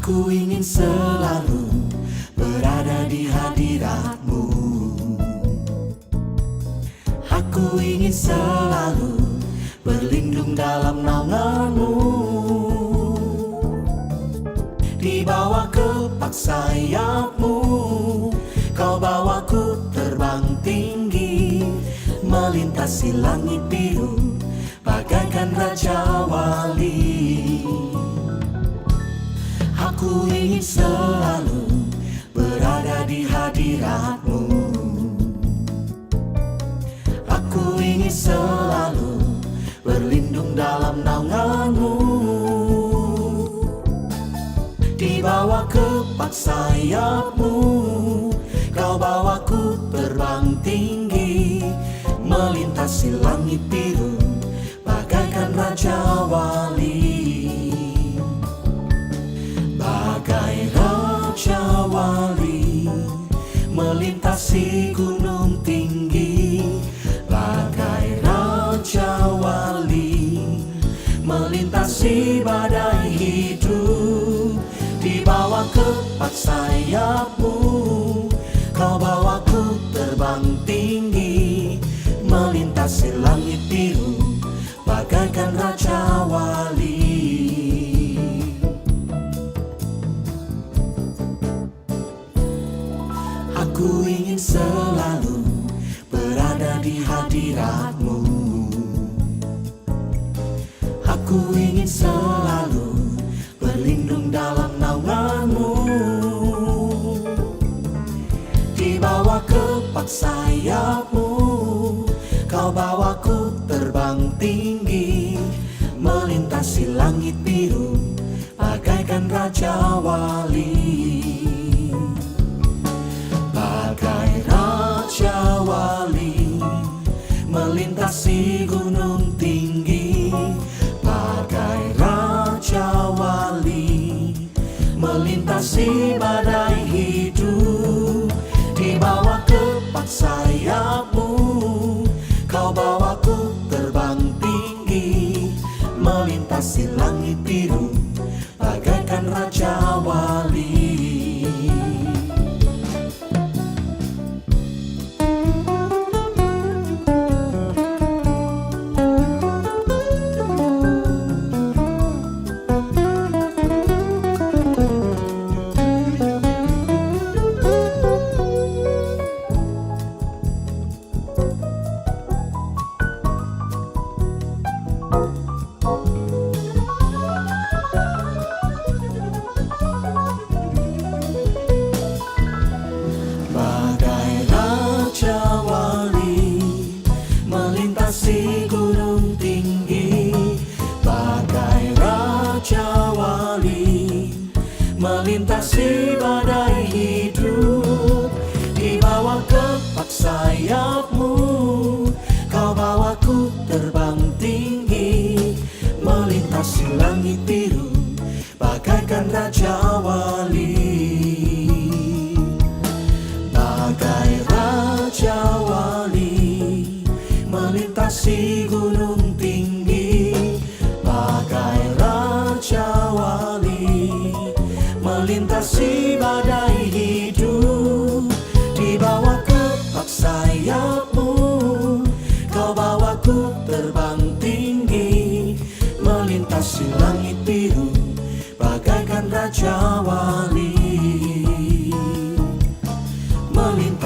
Aku ingin selalu berada di hadirat-Mu. Aku ingin selalu berlindung dalam naungan-Mu. Di bawah kepak sayap-Mu, Kau bawaku terbang tinggi, melintasi langit biru bagaikan Raja Wali. Aku ingin selalu berada di hadirat-Mu. Aku ingin selalu berlindung dalam naungan-Mu. Di bawah kepak sayap-Mu, Kau bawaku terbang tinggi, melintasi langit biru bagaikan Raja Wali. Bagai Raja Wali melintasi gunung tinggi, bagai Raja Wali melintasi badai hidup. Di bawah kepak sayap-Mu, Kau bawaku terbang tinggi, melintasi langit biru bagaikan Raja Wali. Aku ingin selalu berada di hadirat-Mu. Aku ingin selalu berlindung dalam naungan-Mu. Di bawah kepak sayap-Mu, Kau bawaku terbang tinggi, melintasi langit biru bagaikan Raja Wali. Bagai Raja Wali melintasi gunung tinggi, bagai Raja Wali melintasi badai hidup. Di bawah kepak sayap-Mu, Kau bawaku terbang tinggi, melintasi langit biru bagaikan Raja Wali.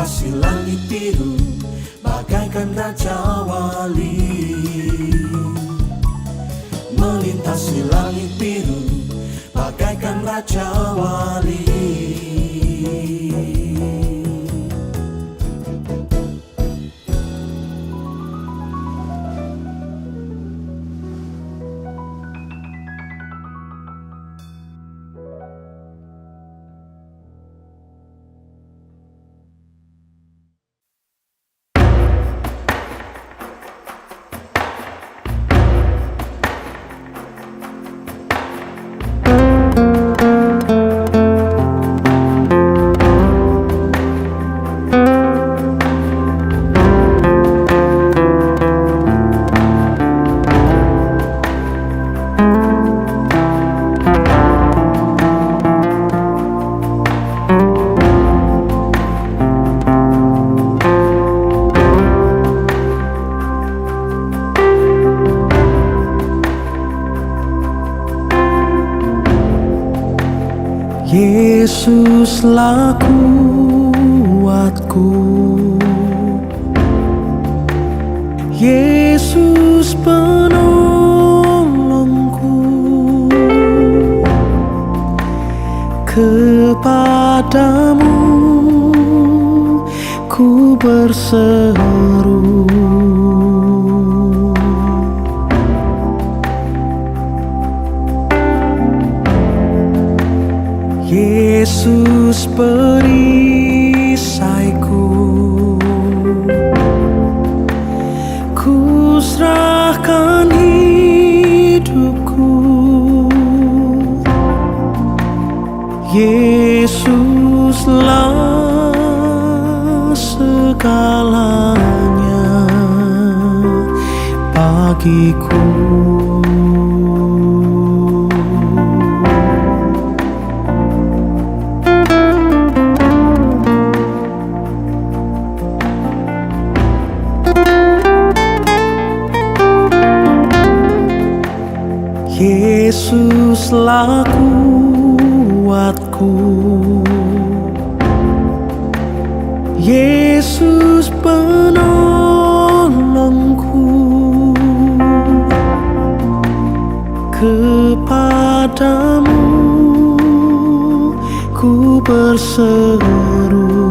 melintasi langit biru bagaikan Raja Wali. Melintasi langit biru bagaikan Raja Wali. Yesuslah kuatku, Yesus penolongku, kepadamu ku berseru. Yesus perisaiku, ku serahkan hidupku. Yesuslah segalanya bagiku. Yesuslah kuatku, Yesus penolongku, kepadamu ku berseru.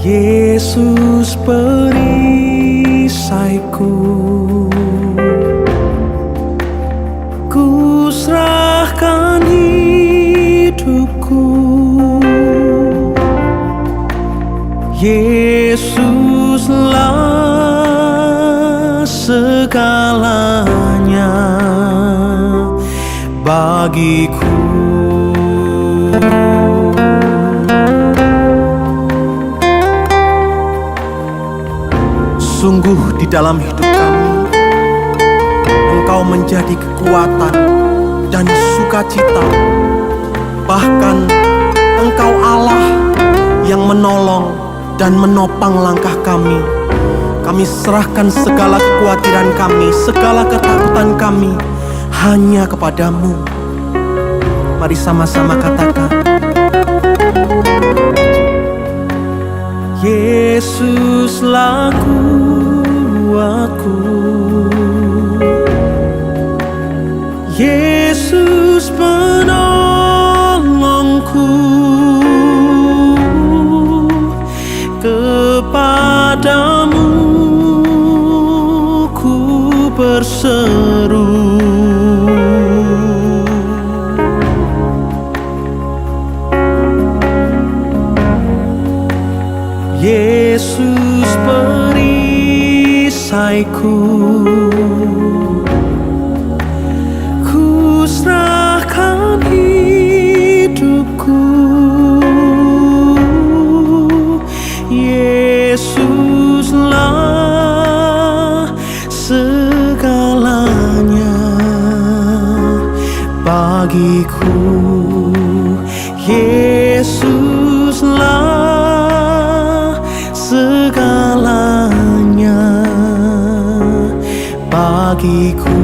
Yesus perisaiku, ku serahkan hidupku. Yesuslah segalanya bagiku. Sungguh di dalam hidup kami, Engkau menjadi kekuatan dan sukacita. Bahkan Engkau Allah yang menolong dan menopang langkah kami. Kami serahkan segala kekhawatiran kami, segala ketakutan kami hanya kepadamu. Mari sama-sama katakan, Yesuslah kuatku, Yesus penolongku, kepadamu ku berseru. Yesus perisaiku, ku serahkan hidupku. Yesuslah segalanya bagiku. Yesuslah segalanya bagiku.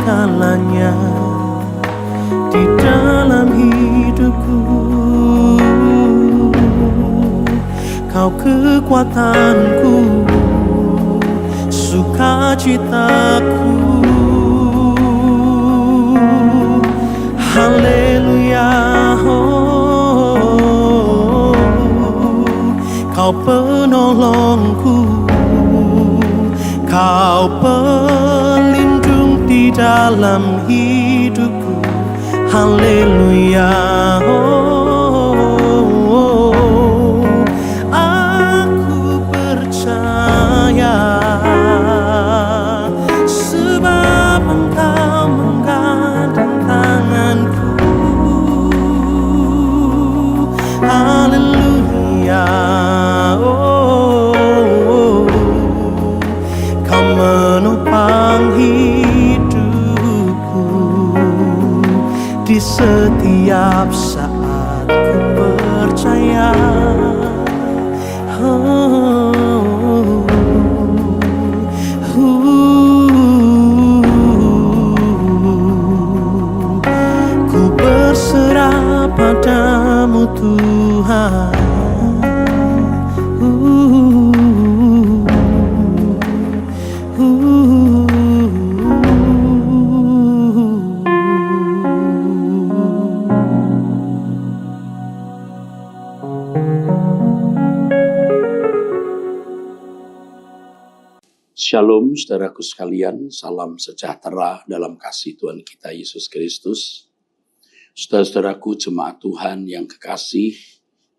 segalanya di dalam hidupku. Kau kekuatanku, sukacitaku. Haleluya, oh, Kau penolongku, Kau pelindung di dalam hidupku. Haleluya, oh, aku percaya sebab Engkau menggadang tanganku. Haleluya, oh, Kau menopang hidupku di setiap saat. Ku percaya, oh, ku berserah padamu Tuhan. Shalom saudaraku sekalian, salam sejahtera dalam kasih Tuhan kita Yesus Kristus. Saudara-saudaraku jemaat Tuhan yang kekasih,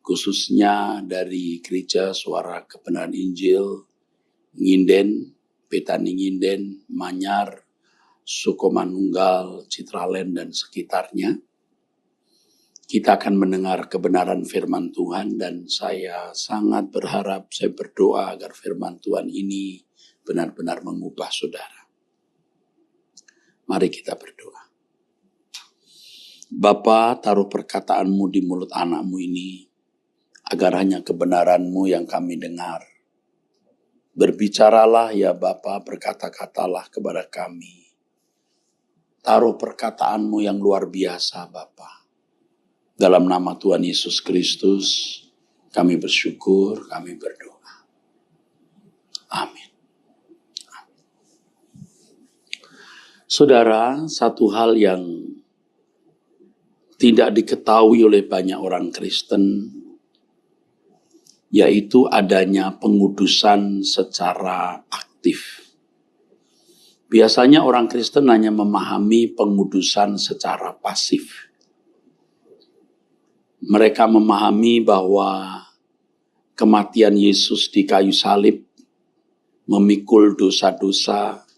khususnya dari Gereja Suara Kebenaran Injil, Nginden, Betani Nginden, Manyar, Sukomanunggal, Citraland dan sekitarnya. Kita akan mendengar kebenaran firman Tuhan dan saya sangat berharap, saya berdoa agar firman Tuhan ini benar-benar mengubah saudara. Mari kita berdoa. Bapa, taruh perkataan-Mu di mulut anak-Mu ini, agar hanya kebenaran-Mu yang kami dengar. Berbicaralah ya Bapa, berkata-katalah kepada kami. Taruh perkataan-Mu yang luar biasa Bapa. Dalam nama Tuhan Yesus Kristus, kami bersyukur, kami berdoa. Amin. Saudara, satu hal yang tidak diketahui oleh banyak orang Kristen, yaitu adanya pengudusan secara aktif. Biasanya orang Kristen hanya memahami pengudusan secara pasif. Mereka memahami bahwa kematian Yesus di kayu salib memikul dosa-dosa,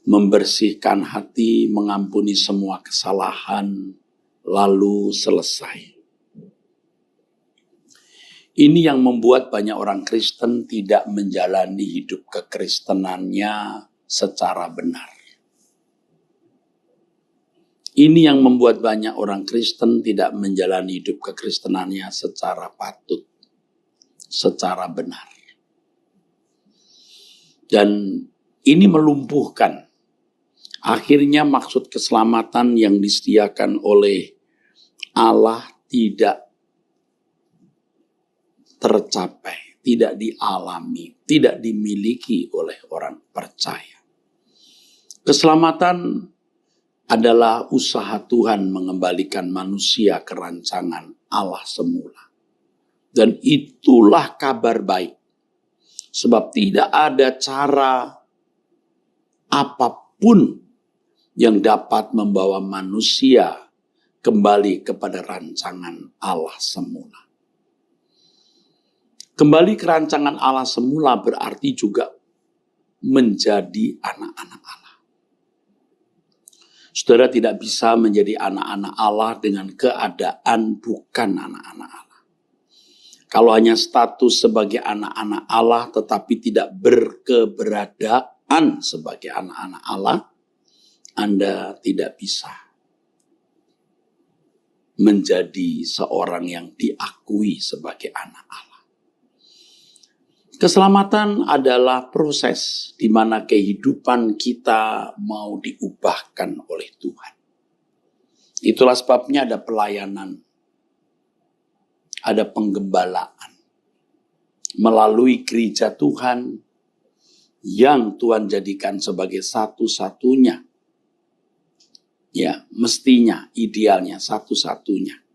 membersihkan hati, mengampuni semua kesalahan, lalu selesai. Ini yang membuat banyak orang Kristen tidak menjalani hidup kekristenannya secara benar. Ini yang membuat banyak orang Kristen tidak menjalani hidup kekristenannya secara patut, secara benar. Dan ini melumpuhkan akhirnya maksud keselamatan yang disediakan oleh Allah tidak tercapai, tidak dialami, tidak dimiliki oleh orang percaya. Keselamatan adalah usaha Tuhan mengembalikan manusia ke rancangan Allah semula. Dan itulah kabar baik. Sebab tidak ada cara apapun yang dapat membawa manusia kembali kepada rancangan Allah semula. Kembali ke rancangan Allah semula berarti juga menjadi anak-anak Allah. Saudara tidak bisa menjadi anak-anak Allah dengan keadaan bukan anak-anak Allah. Kalau hanya status sebagai anak-anak Allah tetapi tidak berkeberadaan sebagai anak-anak Allah, Anda tidak bisa menjadi seorang yang diakui sebagai anak Allah. Keselamatan adalah proses di mana kehidupan kita mau diubahkan oleh Tuhan. Itulah sebabnya ada pelayanan, ada penggembalaan melalui gereja Tuhan yang Tuhan jadikan sebagai satu-satunya, ya mestinya, idealnya satu-satunya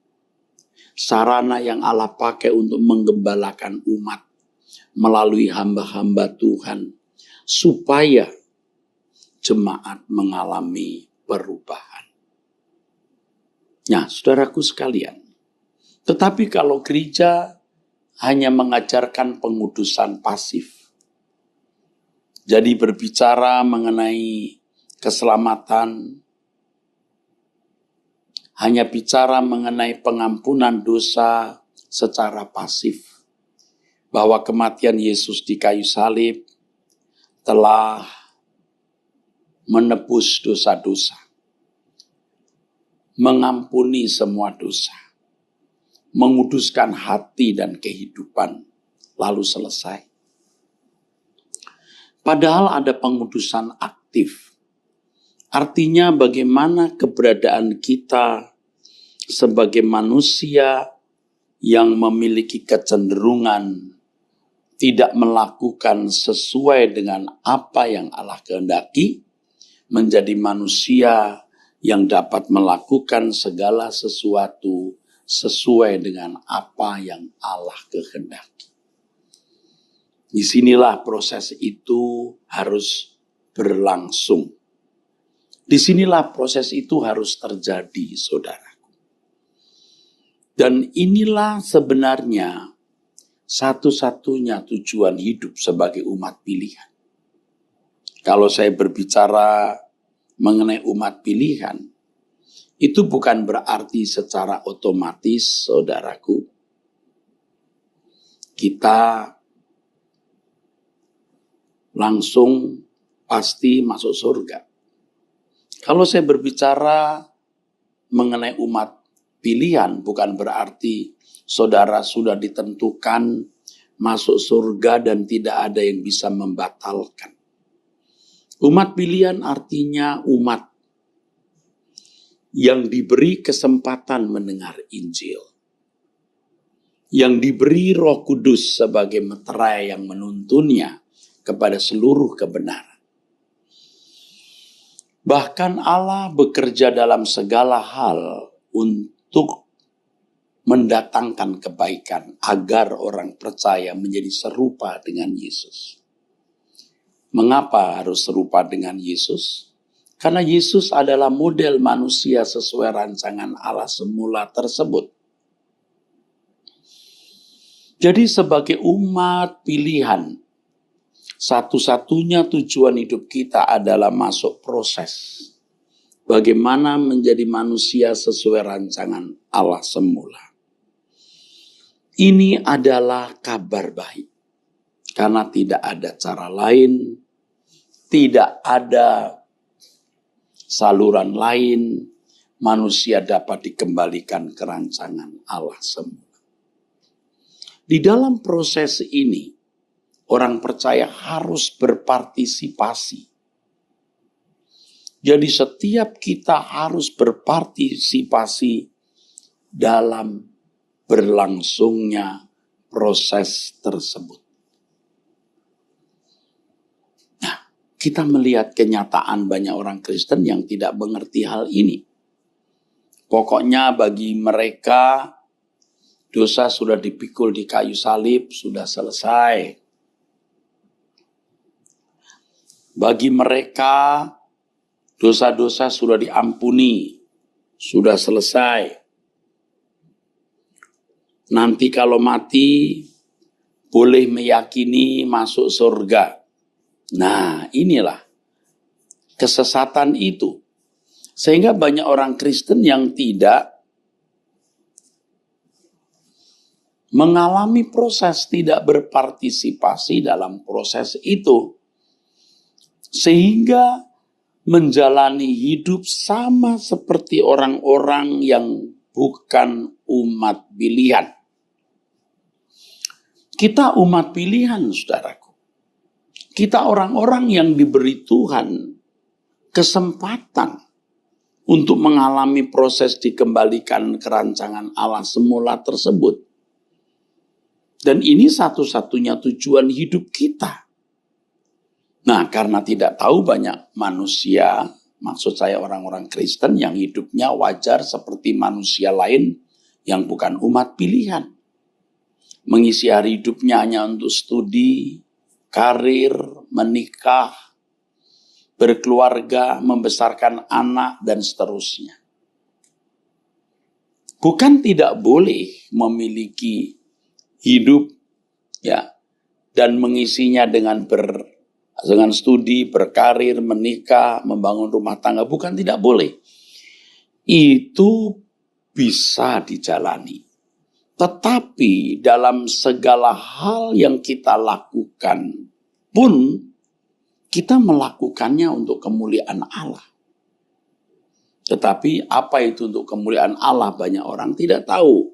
sarana yang Allah pakai untuk menggembalakan umat melalui hamba-hamba Tuhan supaya jemaat mengalami perubahan. Nah, saudaraku sekalian, tetapi kalau gereja hanya mengajarkan pengudusan pasif, jadi berbicara mengenai keselamatan, hanya bicara mengenai pengampunan dosa secara pasif, bahwa kematian Yesus di kayu salib telah menebus dosa-dosa, mengampuni semua dosa, menguduskan hati dan kehidupan, lalu selesai. Padahal ada pengudusan aktif. Artinya bagaimana keberadaan kita sebagai manusia yang memiliki kecenderungan tidak melakukan sesuai dengan apa yang Allah kehendaki, menjadi manusia yang dapat melakukan segala sesuatu sesuai dengan apa yang Allah kehendaki. Disinilah proses itu harus berlangsung. Disinilah proses itu harus terjadi, saudaraku. Dan inilah sebenarnya satu-satunya tujuan hidup sebagai umat pilihan. Kalau saya berbicara mengenai umat pilihan, itu bukan berarti secara otomatis, saudaraku, kita langsung pasti masuk surga. Kalau saya berbicara mengenai umat pilihan, bukan berarti saudara sudah ditentukan masuk surga dan tidak ada yang bisa membatalkan. Umat pilihan artinya umat yang diberi kesempatan mendengar Injil, yang diberi Roh Kudus sebagai meterai yang menuntunnya kepada seluruh kebenaran. Bahkan Allah bekerja dalam segala hal untuk mendatangkan kebaikan agar orang percaya menjadi serupa dengan Yesus. Mengapa harus serupa dengan Yesus? Karena Yesus adalah model manusia sesuai rancangan Allah semula tersebut. Jadi sebagai umat pilihan, satu-satunya tujuan hidup kita adalah masuk proses bagaimana menjadi manusia sesuai rancangan Allah semula. Ini adalah kabar baik. Karena tidak ada cara lain, tidak ada saluran lain, manusia dapat dikembalikan ke rancangan Allah semula. Di dalam proses ini, orang percaya harus berpartisipasi. Jadi setiap kita harus berpartisipasi dalam berlangsungnya proses tersebut. Nah, kita melihat kenyataan banyak orang Kristen yang tidak mengerti hal ini. Pokoknya bagi mereka dosa sudah dipikul di kayu salib, sudah selesai. Bagi mereka dosa-dosa sudah diampuni, sudah selesai. Nanti kalau mati boleh meyakini masuk surga. Nah, inilah kesesatan itu. Sehingga banyak orang Kristen yang tidak mengalami proses, tidak berpartisipasi dalam proses itu. Sehingga menjalani hidup sama seperti orang-orang yang bukan umat pilihan. Kita umat pilihan, saudaraku. Kita orang-orang yang diberi Tuhan kesempatan untuk mengalami proses dikembalikan ke rancangan Allah semula tersebut. Dan ini satu-satunya tujuan hidup kita. Nah, karena tidak tahu banyak manusia, maksud saya orang-orang Kristen yang hidupnya wajar seperti manusia lain yang bukan umat pilihan. Mengisi hari hidupnya hanya untuk studi, karir, menikah, berkeluarga, membesarkan anak, dan seterusnya. Bukan tidak boleh memiliki hidup ya dan mengisinya dengan studi, berkarir, menikah, membangun rumah tangga. Bukan tidak boleh. Itu bisa dijalani. Tetapi dalam segala hal yang kita lakukan pun kita melakukannya untuk kemuliaan Allah. Tetapi apa itu untuk kemuliaan Allah banyak orang tidak tahu.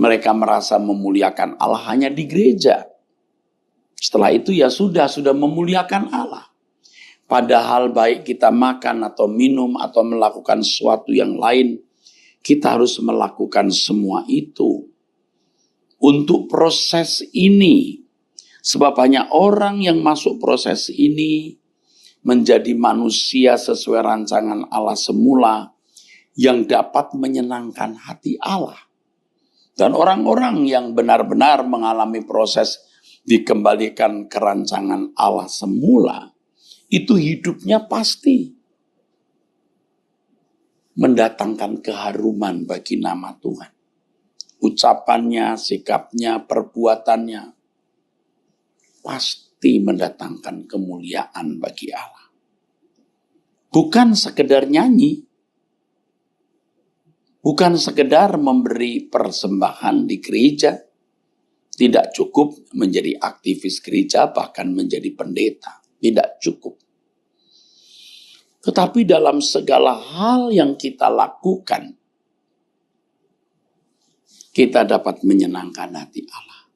Mereka merasa memuliakan Allah hanya di gereja. Setelah itu ya sudah memuliakan Allah. Padahal baik kita makan atau minum atau melakukan sesuatu yang lain, kita harus melakukan semua itu untuk proses ini. Sebab banyak orang yang masuk proses ini menjadi manusia sesuai rancangan Allah semula yang dapat menyenangkan hati Allah. Dan orang-orang yang benar-benar mengalami proses dikembalikan ke rancangan Allah semula, itu hidupnya pasti mendatangkan keharuman bagi nama Tuhan. Ucapannya, sikapnya, perbuatannya pasti mendatangkan kemuliaan bagi Allah. Bukan sekedar nyanyi, bukan sekedar memberi persembahan di gereja, tidak cukup menjadi aktivis gereja, bahkan menjadi pendeta, tidak cukup. Tetapi dalam segala hal yang kita lakukan, kita dapat menyenangkan hati Allah.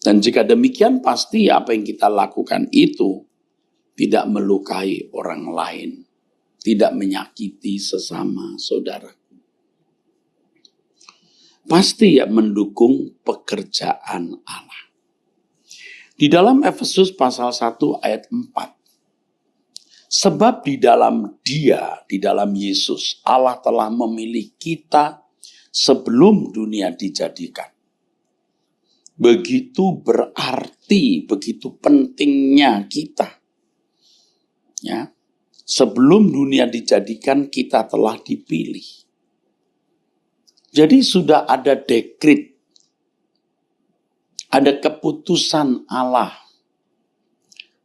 Dan jika demikian, pasti apa yang kita lakukan itu tidak melukai orang lain, tidak menyakiti sesama saudara. Pasti ya mendukung pekerjaan Allah. Di dalam Efesus pasal 1 ayat 4. Sebab di dalam Dia, di dalam Yesus, Allah telah memilih kita sebelum dunia dijadikan. Begitu berarti, begitu pentingnya kita. Ya, sebelum dunia dijadikan, kita telah dipilih. Jadi sudah ada dekret, ada keputusan Allah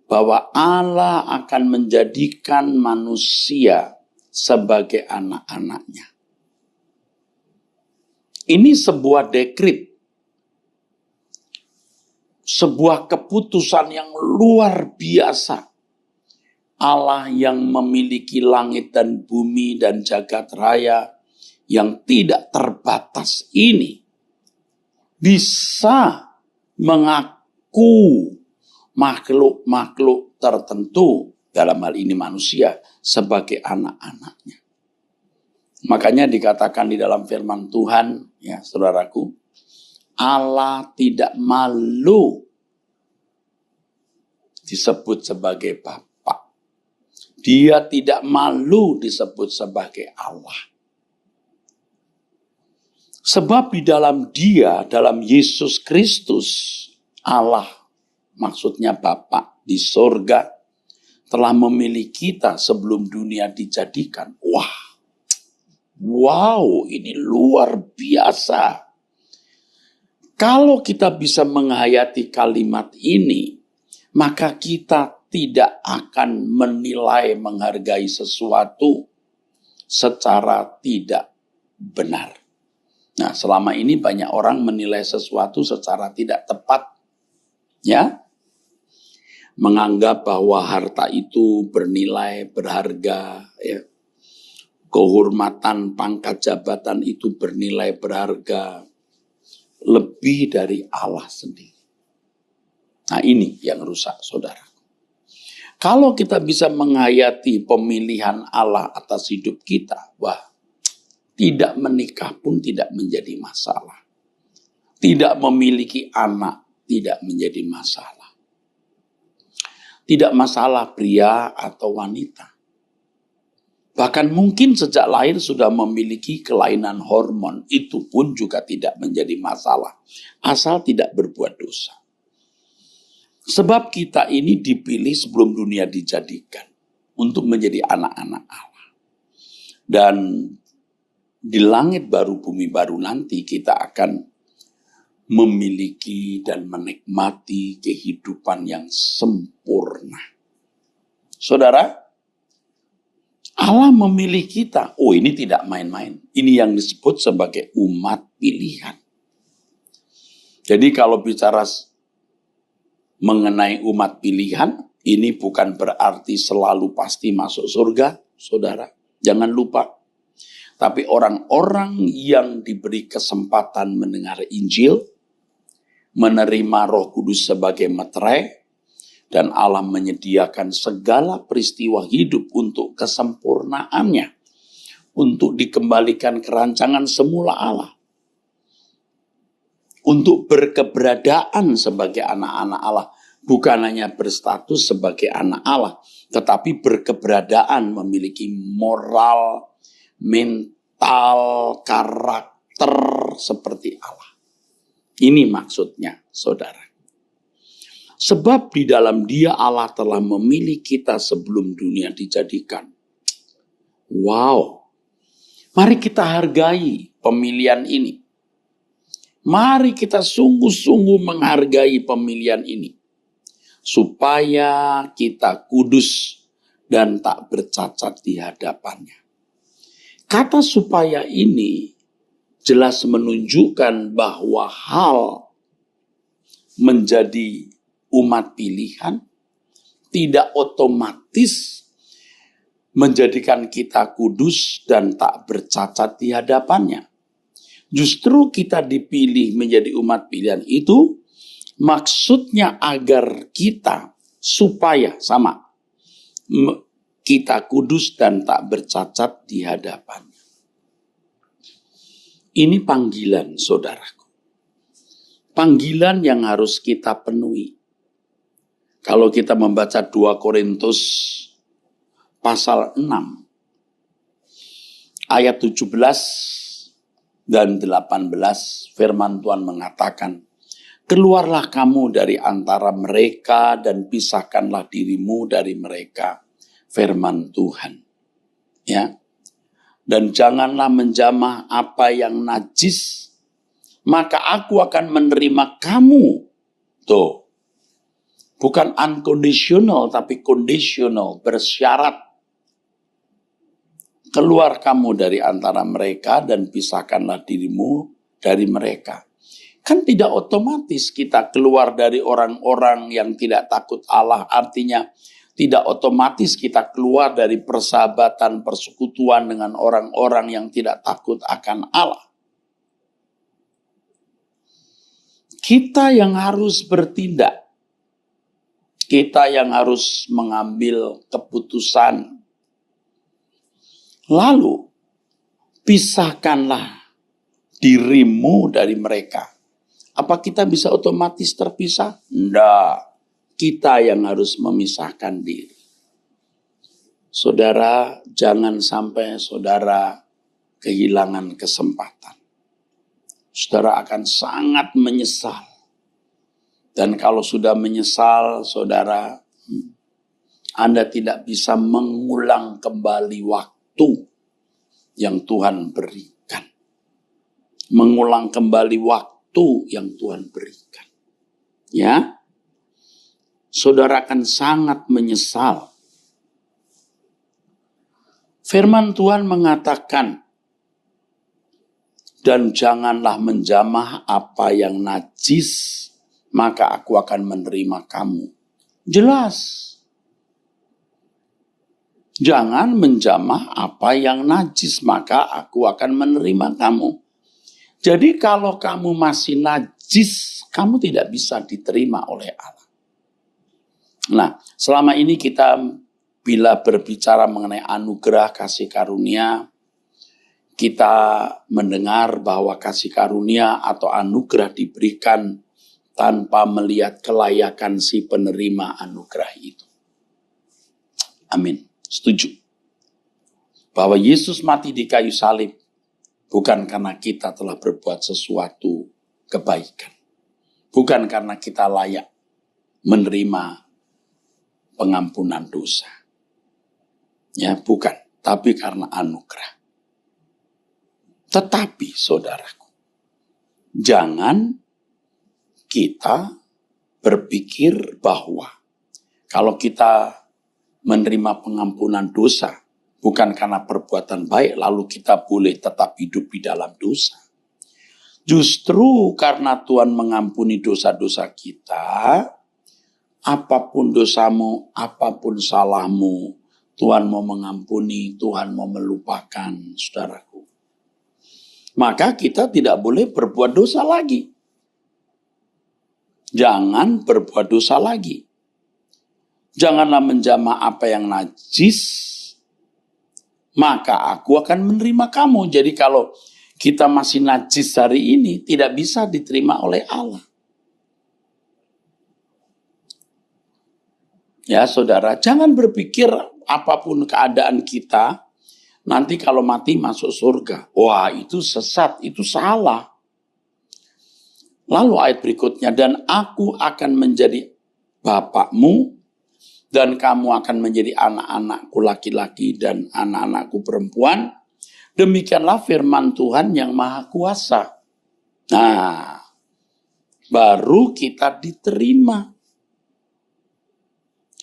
bahwa Allah akan menjadikan manusia sebagai anak-anaknya. Ini sebuah dekret, sebuah keputusan yang luar biasa. Allah yang memiliki langit dan bumi dan jagat raya yang tidak terbatas ini bisa mengaku makhluk-makhluk tertentu, dalam hal ini manusia, sebagai anak-anaknya. Makanya dikatakan di dalam firman Tuhan, ya saudaraku, Allah tidak malu disebut sebagai Bapa. Dia tidak malu disebut sebagai Allah. Sebab di dalam Dia, dalam Yesus Kristus, Allah, maksudnya Bapa di sorga, telah memilih kita sebelum dunia dijadikan. Wow, ini luar biasa. Kalau kita bisa menghayati kalimat ini, maka kita tidak akan menilai, menghargai sesuatu secara tidak benar. Nah, selama ini banyak orang menilai sesuatu secara tidak tepat. Ya, menganggap bahwa harta itu bernilai, berharga, ya. Kehormatan, pangkat jabatan itu bernilai, berharga lebih dari Allah sendiri. Nah ini yang rusak, saudara. Kalau kita bisa menghayati pemilihan Allah atas hidup kita, wah, tidak menikah pun tidak menjadi masalah. Tidak memiliki anak tidak menjadi masalah. Tidak masalah pria atau wanita. Bahkan mungkin sejak lahir sudah memiliki kelainan hormon. Itu pun juga tidak menjadi masalah. Asal tidak berbuat dosa. Sebab kita ini dipilih sebelum dunia dijadikan. Untuk menjadi anak-anak Allah. Dan di langit baru, bumi baru nanti kita akan memiliki dan menikmati kehidupan yang sempurna. Saudara, Allah memilih kita. Oh, ini tidak main-main. Ini yang disebut sebagai umat pilihan. Jadi kalau bicara mengenai umat pilihan, ini bukan berarti selalu pasti masuk surga, saudara. Jangan lupa. Tapi orang-orang yang diberi kesempatan mendengar Injil, menerima Roh Kudus sebagai meterai, dan Allah menyediakan segala peristiwa hidup untuk kesempurnaannya, untuk dikembalikan ke rancangan semula Allah, untuk berkeberadaan sebagai anak-anak Allah, bukan hanya berstatus sebagai anak Allah, tetapi berkeberadaan, memiliki moral, mental, karakter seperti Allah. Ini maksudnya, saudara. Sebab di dalam Dia Allah telah memilih kita sebelum dunia dijadikan. Wow. Mari kita hargai pemilihan ini. Mari kita sungguh-sungguh menghargai pemilihan ini. Supaya kita kudus dan tak bercacat di hadapannya. Kata supaya ini jelas menunjukkan bahwa hal menjadi umat pilihan tidak otomatis menjadikan kita kudus dan tak bercacat di hadapannya. Justru kita dipilih menjadi umat pilihan itu maksudnya agar kita supaya sama kita kudus dan tak bercacat di hadapannya. Ini panggilan, saudaraku. Panggilan yang harus kita penuhi. Kalau kita membaca 2 Korintus pasal 6, ayat 17 dan 18, firman Tuhan mengatakan, keluarlah kamu dari antara mereka dan pisahkanlah dirimu dari mereka, firman Tuhan. Ya. Dan janganlah menjamah apa yang najis, maka aku akan menerima kamu. Tuh, bukan unconditional, tapi conditional, bersyarat. Keluar kamu dari antara mereka dan pisahkanlah dirimu dari mereka. Kan tidak otomatis kita keluar dari orang-orang yang tidak takut Allah, artinya tidak otomatis kita keluar dari persahabatan, persekutuan dengan orang-orang yang tidak takut akan Allah. Kita yang harus bertindak. Kita yang harus mengambil keputusan. Lalu, pisahkanlah dirimu dari mereka. Apa kita bisa otomatis terpisah? Tidak. Kita yang harus memisahkan diri. Saudara, jangan sampai saudara kehilangan kesempatan. Saudara akan sangat menyesal. Dan kalau sudah menyesal, saudara, Anda tidak bisa mengulang kembali waktu yang Tuhan berikan. Mengulang kembali waktu yang Tuhan berikan. Ya, saudara akan sangat menyesal. Firman Tuhan mengatakan, dan janganlah menjamah apa yang najis, maka aku akan menerima kamu. Jelas. Jangan menjamah apa yang najis, maka aku akan menerima kamu. Jadi kalau kamu masih najis, kamu tidak bisa diterima oleh Allah. Nah, selama ini kita bila berbicara mengenai anugerah kasih karunia, kita mendengar bahwa kasih karunia atau anugerah diberikan tanpa melihat kelayakan si penerima anugerah itu. Amin. Setuju. Bahwa Yesus mati di kayu salib bukan karena kita telah berbuat sesuatu kebaikan. Bukan karena kita layak menerima pengampunan dosa. Ya, bukan. Tapi karena anugerah. Tetapi, saudaraku, jangan kita berpikir bahwa kalau kita menerima pengampunan dosa bukan karena perbuatan baik, lalu kita boleh tetap hidup di dalam dosa. Justru karena Tuhan mengampuni dosa-dosa kita, apapun dosamu, apapun salahmu, Tuhan mau mengampuni, Tuhan mau melupakan, saudaraku. Maka kita tidak boleh berbuat dosa lagi. Jangan berbuat dosa lagi. Janganlah menjamah apa yang najis, maka aku akan menerima kamu. Jadi kalau kita masih najis hari ini, tidak bisa diterima oleh Allah. Ya saudara, jangan berpikir apapun keadaan kita, nanti kalau mati masuk surga. Wah, itu sesat, itu salah. Lalu ayat berikutnya, dan aku akan menjadi bapakmu, dan kamu akan menjadi anak-anakku laki-laki dan anak-anakku perempuan. Demikianlah firman Tuhan yang Maha Kuasa. Nah, baru kita diterima.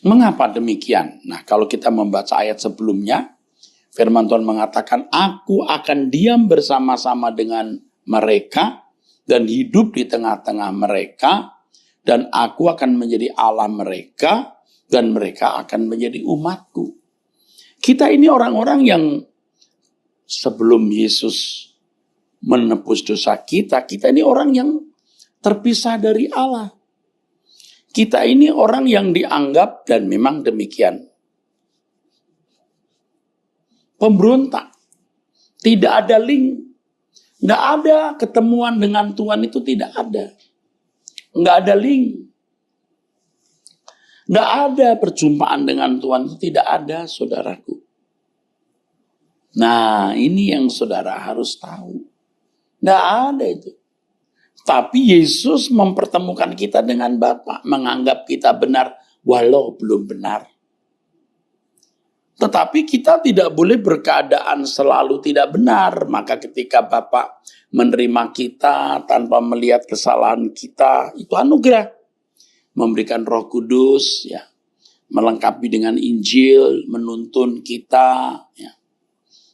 Mengapa demikian? Nah, kalau kita membaca ayat sebelumnya, firman Tuhan mengatakan, aku akan diam bersama-sama dengan mereka, dan hidup di tengah-tengah mereka, dan aku akan menjadi Allah mereka, dan mereka akan menjadi umatku. Kita ini orang-orang yang sebelum Yesus menebus dosa kita, kita ini orang yang terpisah dari Allah. Kita ini orang yang dianggap, dan memang demikian, pemberontak. Tidak ada link. Nggak ada ketemuan dengan Tuhan, itu tidak ada. Nggak ada link. Nggak ada perjumpaan dengan Tuhan, itu tidak ada, saudaraku. Nah, ini yang saudara harus tahu. Nggak ada itu. Tapi Yesus mempertemukan kita dengan Bapa, menganggap kita benar walau belum benar. Tetapi kita tidak boleh berkeadaan selalu tidak benar. Maka ketika Bapa menerima kita tanpa melihat kesalahan kita, itu anugerah. Memberikan Roh Kudus, ya, melengkapi dengan Injil, menuntun kita, ya,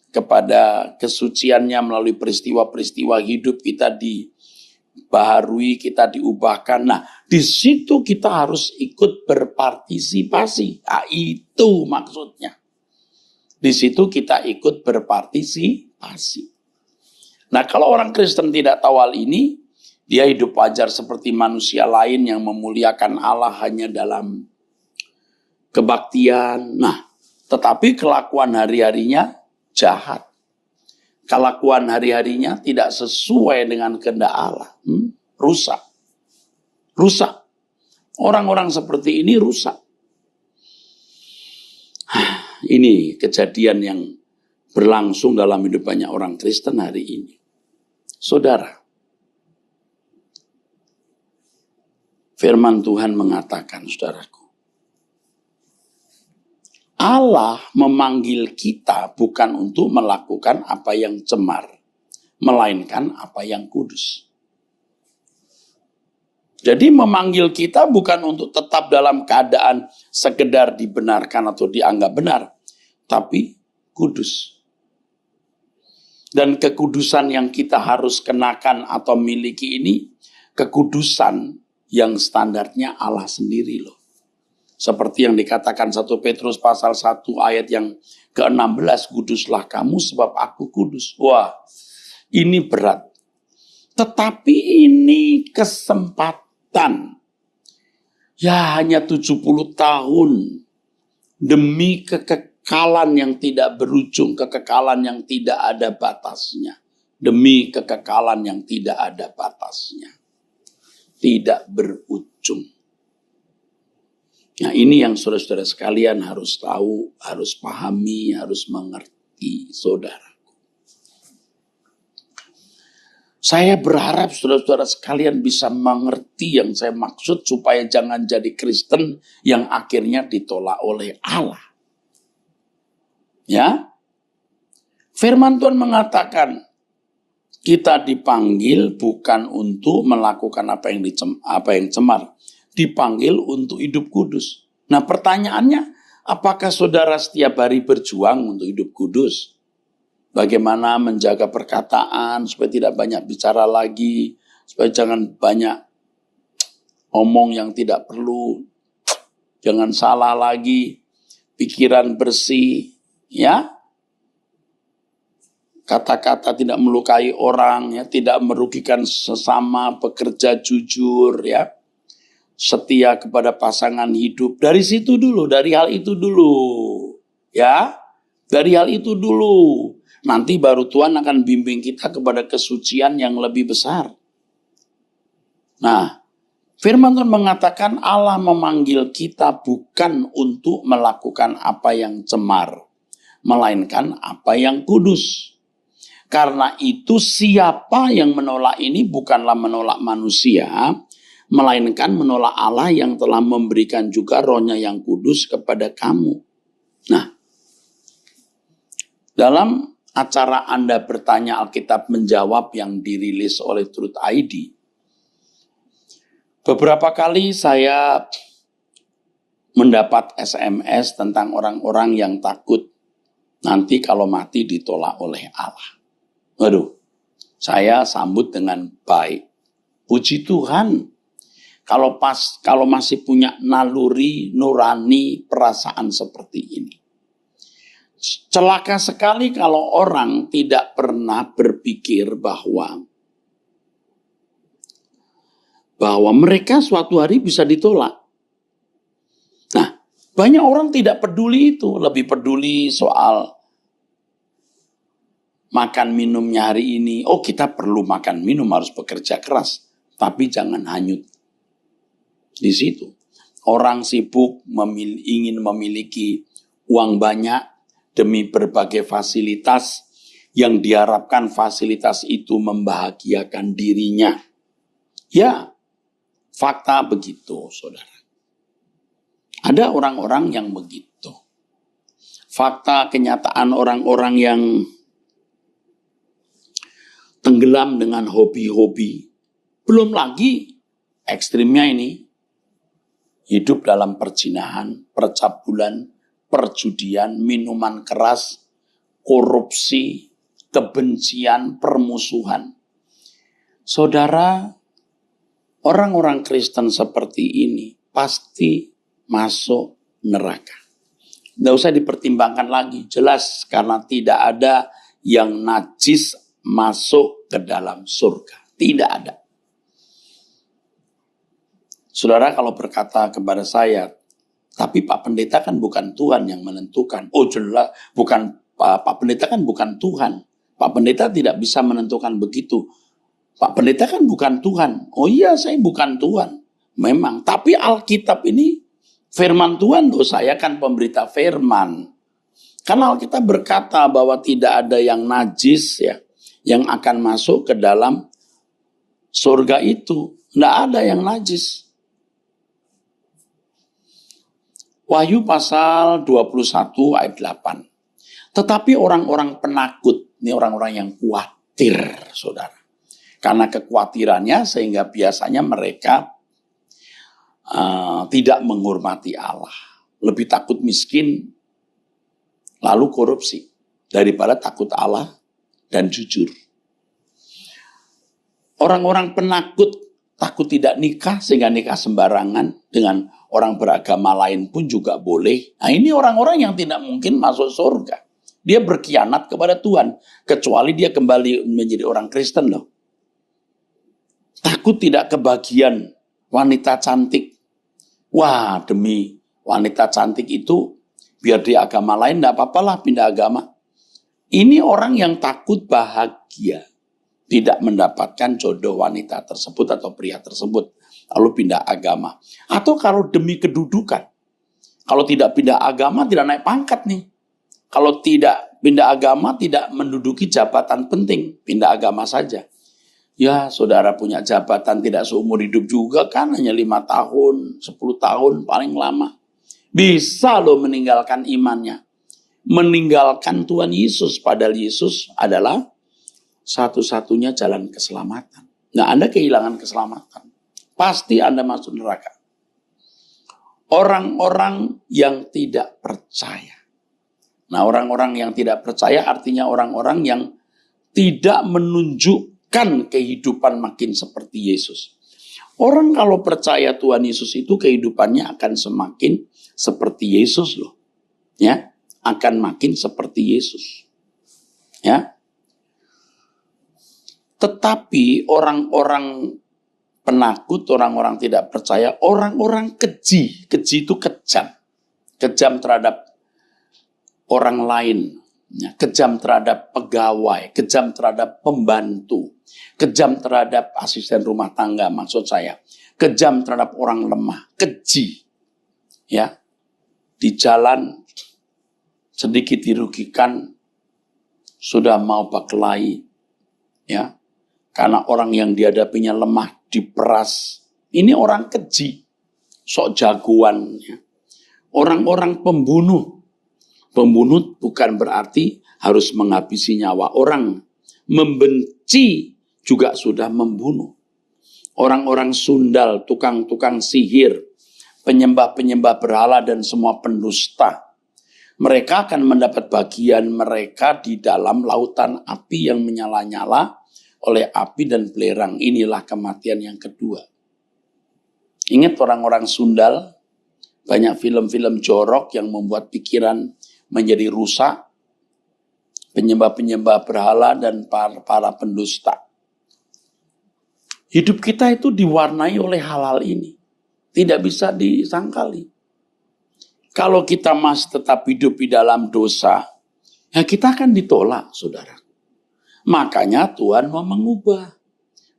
kepada kesuciannya melalui peristiwa-peristiwa hidup kita dibaharui, kita diubahkan. Nah, di situ kita harus ikut berpartisipasi. Nah, itu maksudnya. Di situ kita ikut berpartisipasi. Nah, kalau orang Kristen tidak tahu hal ini, dia hidup wajar seperti manusia lain yang memuliakan Allah hanya dalam kebaktian. Nah, tetapi kelakuan hari-harinya jahat. Kelakuan hari-harinya tidak sesuai dengan kehendak Allah. Rusak. Rusak. Orang-orang seperti ini rusak. Ini kejadian yang berlangsung dalam hidup banyak orang Kristen hari ini. Saudara, firman Tuhan mengatakan, saudaraku, Allah memanggil kita bukan untuk melakukan apa yang cemar, melainkan apa yang kudus. Jadi memanggil kita bukan untuk tetap dalam keadaan sekedar dibenarkan atau dianggap benar, tapi kudus. Dan kekudusan yang kita harus kenakan atau miliki ini, kekudusan yang standarnya Allah sendiri loh. Seperti yang dikatakan 1 Petrus pasal 1 ayat yang ke-16, kuduslah kamu sebab aku kudus. Wah, ini berat. Tetapi ini kesempatan Ya hanya 70 tahun demi kekekalan yang tidak berujung, kekekalan yang tidak ada batasnya. Demi kekekalan yang tidak ada batasnya. Tidak berujung. Nah ini yang saudara-saudara sekalian harus tahu, harus pahami, harus mengerti, saudara. Saya berharap saudara-saudara sekalian bisa mengerti yang saya maksud supaya jangan jadi Kristen yang akhirnya ditolak oleh Allah. Ya, firman Tuhan mengatakan kita dipanggil bukan untuk melakukan apa yang cemar, dipanggil untuk hidup kudus. Nah pertanyaannya, apakah saudara setiap hari berjuang untuk hidup kudus? Bagaimana menjaga perkataan supaya tidak banyak bicara lagi, supaya jangan banyak omong yang tidak perlu, jangan salah lagi, pikiran bersih, ya. Kata-kata tidak melukai orang, ya, tidak merugikan sesama, bekerja jujur, ya. Setia kepada pasangan hidup. Dari situ dulu, dari hal itu dulu, ya. Dari hal itu dulu. Nanti baru Tuhan akan bimbing kita kepada kesucian yang lebih besar. Nah, firman Tuhan mengatakan Allah memanggil kita bukan untuk melakukan apa yang cemar, melainkan apa yang kudus. Karena itu siapa yang menolak ini bukanlah menolak manusia, melainkan menolak Allah yang telah memberikan juga Roh-Nya yang kudus kepada kamu. Nah, dalam acara Anda Bertanya Alkitab Menjawab yang dirilis oleh Truth ID, beberapa kali saya mendapat SMS tentang orang-orang yang takut nanti kalau mati ditolak oleh Allah. Waduh, saya sambut dengan baik. Puji Tuhan, kalau masih punya naluri, nurani, perasaan seperti ini. Celaka sekali kalau orang tidak pernah berpikir bahwa mereka suatu hari bisa ditolak. Nah, banyak orang tidak peduli itu, lebih peduli soal makan minumnya hari ini. Oh, kita perlu makan minum, harus bekerja keras, tapi jangan hanyut di situ. Orang sibuk ingin memiliki uang banyak demi berbagai fasilitas yang diharapkan fasilitas itu membahagiakan dirinya. Ya, fakta begitu, saudara. Ada orang-orang yang begitu. Fakta kenyataan orang-orang yang tenggelam dengan hobi-hobi. Belum lagi ekstrimnya ini, hidup dalam perzinahan, percabulan, perjudian, minuman keras, korupsi, kebencian, permusuhan. Saudara, orang-orang Kristen seperti ini pasti masuk neraka. Tidak usah dipertimbangkan lagi, jelas karena tidak ada yang najis masuk ke dalam surga. Tidak ada. Saudara kalau berkata kepada saya, tapi Pak Pendeta kan bukan Tuhan yang menentukan. Oh jelas, Pak Pendeta kan bukan Tuhan. Pak Pendeta tidak bisa menentukan begitu. Pak Pendeta kan bukan Tuhan. Oh iya, saya bukan Tuhan. Memang, tapi Alkitab ini firman Tuhan loh, saya kan pemberita firman. Karena Alkitab berkata bahwa tidak ada yang najis ya, yang akan masuk ke dalam surga itu. Tidak ada yang najis. Wahyu pasal 21 ayat 8. Tetapi orang-orang penakut, ini orang-orang yang khawatir, saudara. Karena kekhawatirannya sehingga biasanya mereka tidak menghormati Allah. Lebih takut miskin, lalu korupsi, daripada takut Allah dan jujur. Orang-orang penakut, takut tidak nikah sehingga nikah sembarangan dengan orang beragama lain pun juga boleh. Nah ini orang-orang yang tidak mungkin masuk surga. Dia berkhianat kepada Tuhan. Kecuali dia kembali menjadi orang Kristen loh. Takut tidak kebagian wanita cantik. Wah, demi wanita cantik itu, biar di agama lain enggak apa-apalah pindah agama. Ini orang yang takut bahagia, tidak mendapatkan jodoh wanita tersebut atau pria tersebut, lalu pindah agama. Atau kalau demi kedudukan, kalau tidak pindah agama tidak naik pangkat nih. Kalau tidak pindah agama tidak menduduki jabatan penting, pindah agama saja. Ya, saudara punya jabatan tidak seumur hidup juga kan, hanya 5 tahun, 10 tahun paling lama. Bisa loh meninggalkan imannya. Meninggalkan Tuhan Yesus, padahal Yesus adalah satu-satunya jalan keselamatan. Nah, Anda kehilangan keselamatan, pasti Anda masuk neraka. Orang-orang yang tidak percaya. Nah, orang-orang yang tidak percaya artinya orang-orang yang tidak menunjukkan kehidupan makin seperti Yesus. Orang kalau percaya Tuhan Yesus itu kehidupannya akan semakin seperti Yesus loh. Ya, akan makin seperti Yesus. Ya. Tetapi orang-orang penakut, orang-orang tidak percaya, orang-orang keji. Keji itu kejam. Kejam terhadap orang lain. Ya, kejam terhadap pegawai, kejam terhadap pembantu, kejam terhadap asisten rumah tangga maksud saya. Kejam terhadap orang lemah, keji. Ya. Di jalan sedikit dirugikan, sudah mau berkelahi, ya, karena orang yang dihadapinya lemah diperas. Ini orang keji, sok jagoan. Ya. Orang-orang pembunuh. Pembunuh bukan berarti harus menghabisi nyawa orang. Membenci juga sudah membunuh. Orang-orang sundal, tukang-tukang sihir, penyembah-penyembah berhala dan semua pendusta. Mereka akan mendapat bagian mereka di dalam lautan api yang menyala-nyala oleh api dan belerang. Inilah kematian yang kedua. Ingat orang-orang sundal, banyak film-film jorok yang membuat pikiran menjadi rusak. Penyembah-penyembah berhala dan para pendusta. Hidup kita itu diwarnai oleh hal-hal ini. Tidak bisa disangkali. Kalau kita masih tetap hidup di dalam dosa, ya kita akan ditolak, saudara. Makanya Tuhan mau mengubah.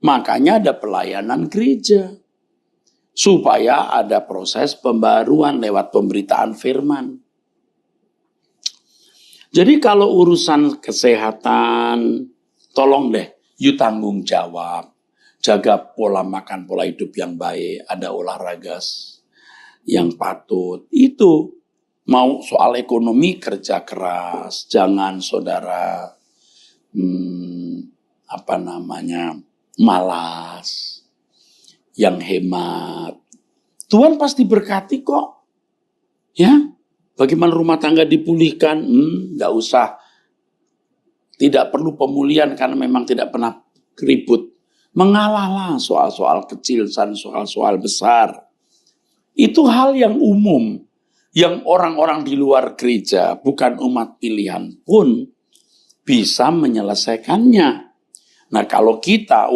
Makanya ada pelayanan gereja. Supaya ada proses pembaruan lewat pemberitaan firman. Jadi kalau urusan kesehatan, tolong deh, you tanggung jawab. Jaga pola makan, pola hidup yang baik, ada olahraga yang patut. Itu mau soal ekonomi kerja keras, jangan saudara malas, yang hemat. Tuhan pasti berkati kok. Ya, bagaimana rumah tangga dipulihkan? Nggak usah. Tidak perlu pemulihan karena memang tidak pernah ribut. Mengalahlah soal-soal kecil dan soal-soal besar. Itu hal yang umum. Yang orang-orang di luar gereja, bukan umat pilihan pun bisa menyelesaikannya. Nah kalau kita,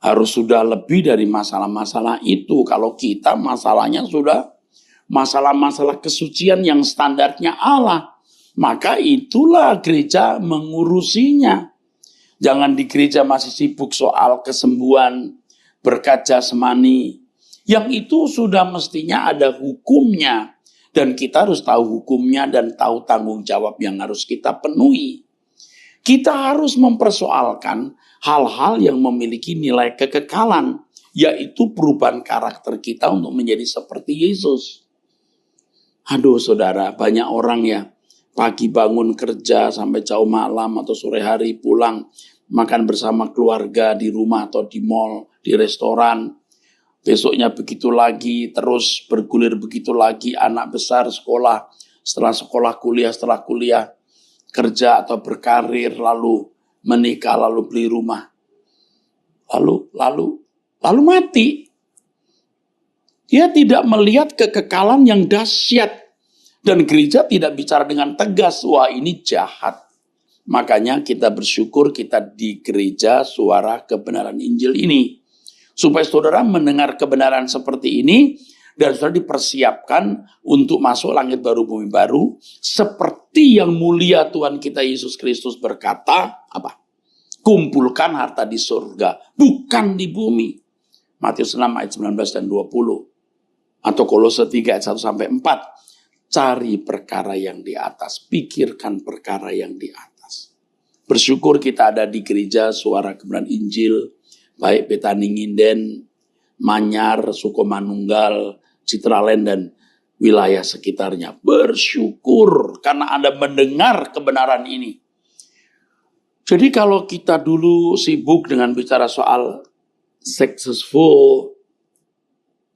harus sudah lebih dari masalah-masalah itu. Kalau kita masalahnya sudah masalah-masalah kesucian yang standarnya Allah. Maka itulah gereja mengurusinya. Jangan di gereja masih sibuk soal kesembuhan, berkat jasmani. Yang itu sudah mestinya ada hukumnya. Dan kita harus tahu hukumnya dan tahu tanggung jawab yang harus kita penuhi. Kita harus mempersoalkan hal-hal yang memiliki nilai kekekalan. Yaitu perubahan karakter kita untuk menjadi seperti Yesus. Aduh saudara, banyak orang ya. Pagi bangun kerja sampai jauh malam atau sore hari pulang. Makan bersama keluarga di rumah atau di mall, di restoran. Besoknya begitu lagi, terus bergulir begitu lagi. Anak besar sekolah, setelah sekolah kuliah, setelah kuliah kerja atau berkarir, lalu menikah, lalu beli rumah. Lalu mati. Dia tidak melihat kekekalan yang dahsyat. Dan gereja tidak bicara dengan tegas, wah ini jahat. Makanya kita bersyukur kita di gereja suara kebenaran Injil ini. Supaya saudara mendengar kebenaran seperti ini Dan saudara dipersiapkan untuk masuk langit baru bumi baru. Seperti yang mulia Tuhan kita Yesus Kristus berkata, apa? Kumpulkan harta di surga, bukan di bumi. Matius 6 ayat 19 dan 20. Atau Kolose 3 ayat 1 sampai 4. Cari perkara yang di atas, pikirkan perkara yang di atas. Bersyukur kita ada di gereja Suara Kebenaran Injil, baik Betani Nginden, Manyar, Sukomanunggal, Citraland, dan wilayah sekitarnya. Bersyukur karena Anda mendengar kebenaran ini. Jadi kalau kita dulu sibuk dengan bicara soal successful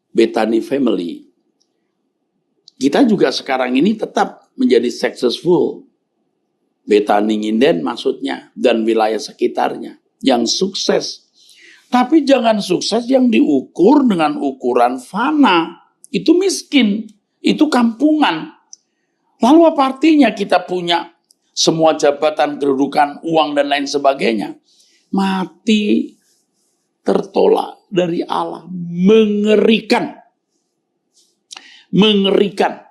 Betani family, kita juga sekarang ini tetap menjadi successful Betani Nginden maksudnya, dan wilayah sekitarnya yang sukses. Tapi jangan sukses yang diukur dengan ukuran fana. Itu miskin, itu kampungan. Lalu apa artinya kita punya semua jabatan, kedudukan, uang, dan lain sebagainya? Mati tertolak dari Allah. Mengerikan. Mengerikan.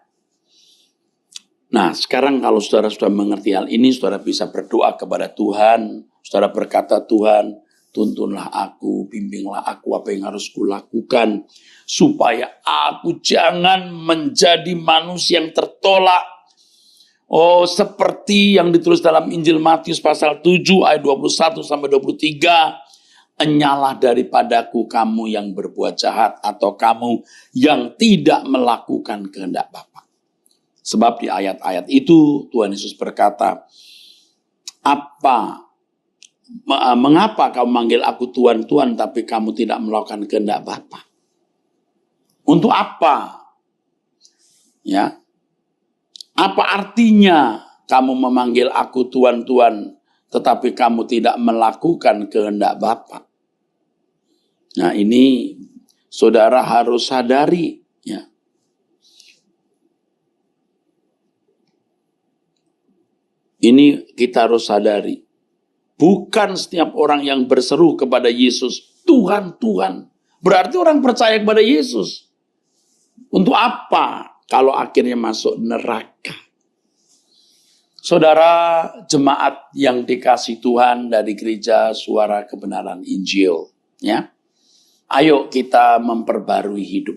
Nah, sekarang kalau saudara sudah mengerti hal ini, saudara bisa berdoa kepada Tuhan. Saudara berkata, Tuhan, tuntunlah aku, bimbinglah aku apa yang harus kulakukan, supaya aku jangan menjadi manusia yang tertolak. Oh, seperti yang ditulis dalam Injil Matius pasal 7 ayat 21 sampai 23. Enyalah daripadaku kamu yang berbuat jahat, atau kamu yang tidak melakukan kehendak Bapa. Sebab di ayat-ayat itu Tuhan Yesus berkata, mengapa kamu manggil aku Tuhan, Tuhan, tapi kamu tidak melakukan kehendak Bapa? Untuk apa? Ya. Apa artinya kamu memanggil aku Tuhan, Tuhan, tetapi kamu tidak melakukan kehendak Bapa? Nah, ini saudara harus sadari, ya. Ini kita harus sadari. Bukan setiap orang yang berseru kepada Yesus, Tuhan, Tuhan, berarti orang percaya kepada Yesus. Untuk apa kalau akhirnya masuk neraka? Saudara jemaat yang dikasih Tuhan dari gereja Suara Kebenaran Injil, ya. Ayo kita memperbarui hidup.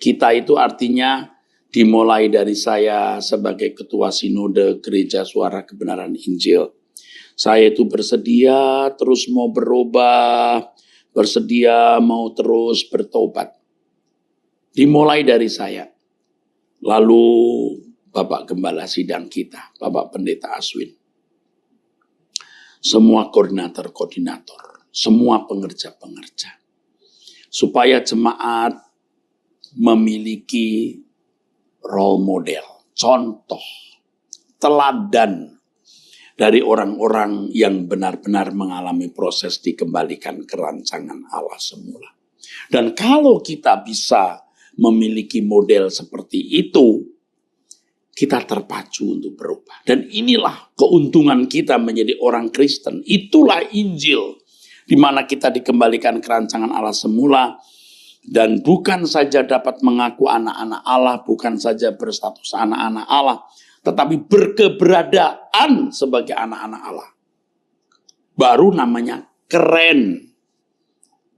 Kita itu artinya dimulai dari saya sebagai ketua sinode gereja Suara Kebenaran Injil. Saya itu bersedia terus mau berubah, bersedia mau terus bertobat. Dimulai dari saya. Lalu Bapak Gembala Sidang kita, Bapak Pendeta Aswin. Semua koordinator-koordinator, semua pengerja-pengerja. Supaya jemaat memiliki role model, contoh, teladan dari orang-orang yang benar-benar mengalami proses dikembalikan ke rancangan Allah semula. Dan kalau kita bisa memiliki model seperti itu, kita terpacu untuk berubah. Dan inilah keuntungan kita menjadi orang Kristen. Itulah Injil, di mana kita dikembalikan ke rancangan Allah semula. Dan bukan saja dapat mengaku anak-anak Allah, bukan saja berstatus anak-anak Allah, tetapi berkeberadaan sebagai anak-anak Allah. Baru namanya keren.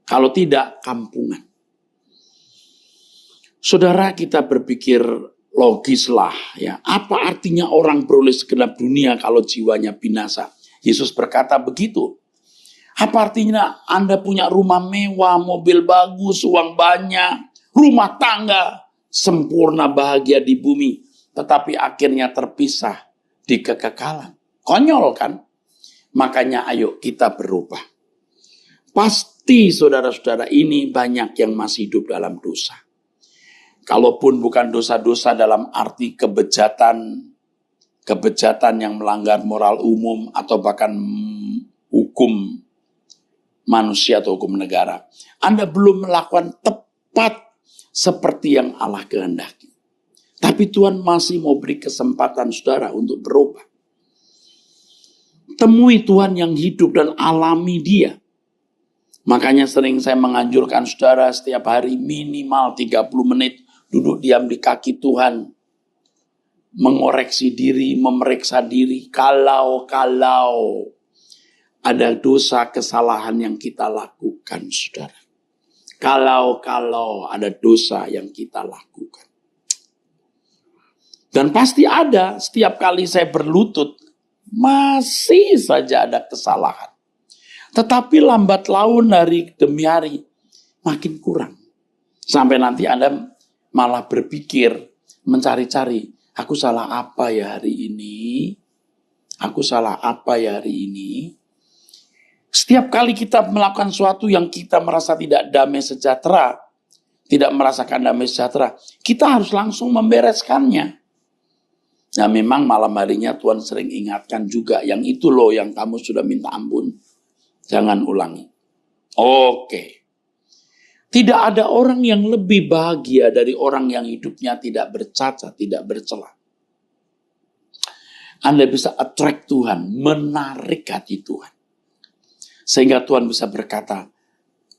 Kalau tidak, kampungan. Saudara, kita berpikir logislah, ya. Apa artinya orang beroleh segenap dunia kalau jiwanya binasa? Yesus berkata begitu. Apa artinya Anda punya rumah mewah, mobil bagus, uang banyak, rumah tangga, sempurna bahagia di bumi, tetapi akhirnya terpisah di kekekalan? Konyol kan? Makanya ayo kita berubah. Pasti saudara-saudara ini banyak yang masih hidup dalam dosa. Kalaupun bukan dosa-dosa dalam arti kebejatan yang melanggar moral umum atau bahkan hukum manusia atau hukum negara, Anda belum melakukan tepat seperti yang Allah kehendaki. Tapi Tuhan masih mau beri kesempatan saudara untuk berubah. Temui Tuhan yang hidup dan alami Dia. Makanya sering saya menganjurkan saudara setiap hari minimal 30 menit duduk diam di kaki Tuhan, mengoreksi diri, memeriksa diri. Kalau ada dosa kesalahan yang kita lakukan, saudara. Kalau ada dosa yang kita lakukan. Dan pasti ada, setiap kali saya berlutut, masih saja ada kesalahan. Tetapi lambat laun hari demi hari, makin kurang. Sampai nanti Anda malah berpikir, mencari-cari, aku salah apa ya hari ini? Aku salah apa ya hari ini? Setiap kali kita melakukan sesuatu yang kita merasa tidak damai sejahtera, tidak merasakan damai sejahtera, kita harus langsung membereskannya. Nah memang malam harinya Tuhan sering ingatkan juga, yang itu loh yang kamu sudah minta ampun, jangan ulangi. Oke. Tidak ada orang yang lebih bahagia dari orang yang hidupnya tidak bercacat, tidak bercela. Anda bisa attract Tuhan, menarik hati Tuhan. Sehingga Tuhan bisa berkata,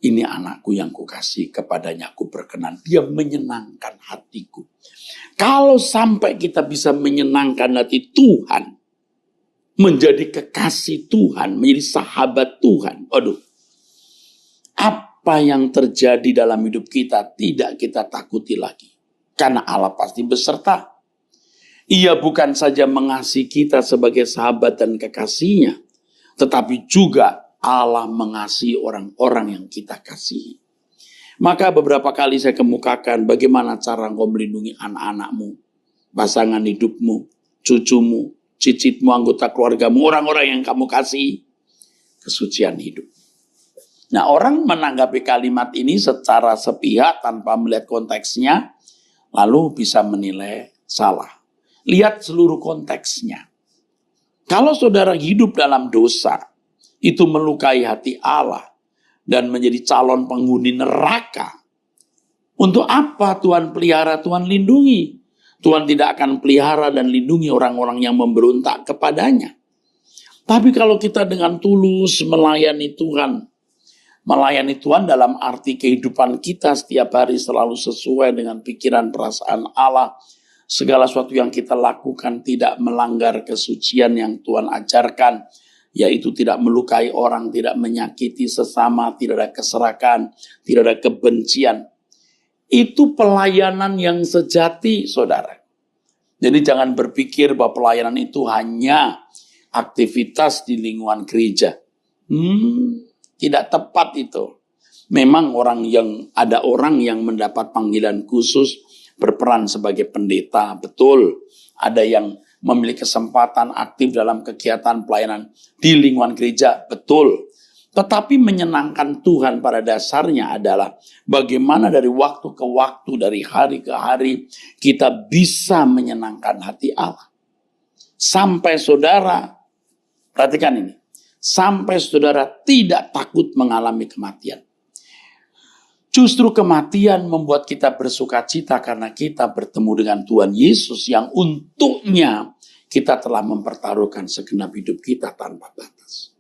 ini anakku yang kukasih, kepadanya aku berkenan. Dia menyenangkan hatiku. Kalau sampai kita bisa menyenangkan hati Tuhan, menjadi kekasih Tuhan, menjadi sahabat Tuhan, apa yang terjadi dalam hidup kita tidak kita takuti lagi. Karena Allah pasti beserta. Ia bukan saja mengasihi kita sebagai sahabat dan kekasihnya, tetapi juga Allah mengasihi orang-orang yang kita kasihi. Maka beberapa kali saya kemukakan bagaimana cara engkau melindungi anak-anakmu, pasangan hidupmu, cucumu, cicitmu, anggota keluargamu, orang-orang yang kamu kasihi. Kesucian hidup. Nah, orang menanggapi kalimat ini secara sepihak tanpa melihat konteksnya, lalu bisa menilai salah. Lihat seluruh konteksnya. Kalau saudara hidup dalam dosa, itu melukai hati Allah dan menjadi calon penghuni neraka. Untuk apa Tuhan pelihara, Tuhan lindungi? Tuhan tidak akan pelihara dan lindungi orang-orang yang memberontak kepadanya. Tapi kalau kita dengan tulus melayani Tuhan dalam arti kehidupan kita setiap hari selalu sesuai dengan pikiran perasaan Allah, segala sesuatu yang kita lakukan tidak melanggar kesucian yang Tuhan ajarkan, yaitu tidak melukai orang, tidak menyakiti sesama, tidak ada keserakan, tidak ada kebencian. Itu pelayanan yang sejati, saudara. Jadi jangan berpikir bahwa pelayanan itu hanya aktivitas di lingkungan gereja. Tidak tepat itu. Memang ada orang yang mendapat panggilan khusus berperan sebagai pendeta, betul. Ada yang memiliki kesempatan aktif dalam kegiatan pelayanan di lingkungan gereja, betul. Tetapi menyenangkan Tuhan pada dasarnya adalah bagaimana dari waktu ke waktu, dari hari ke hari, kita bisa menyenangkan hati Allah. Sampai saudara, perhatikan ini, sampai saudara tidak takut mengalami kematian. Justru kematian membuat kita bersuka cita karena kita bertemu dengan Tuhan Yesus yang untuknya kita telah mempertaruhkan segenap hidup kita tanpa batas.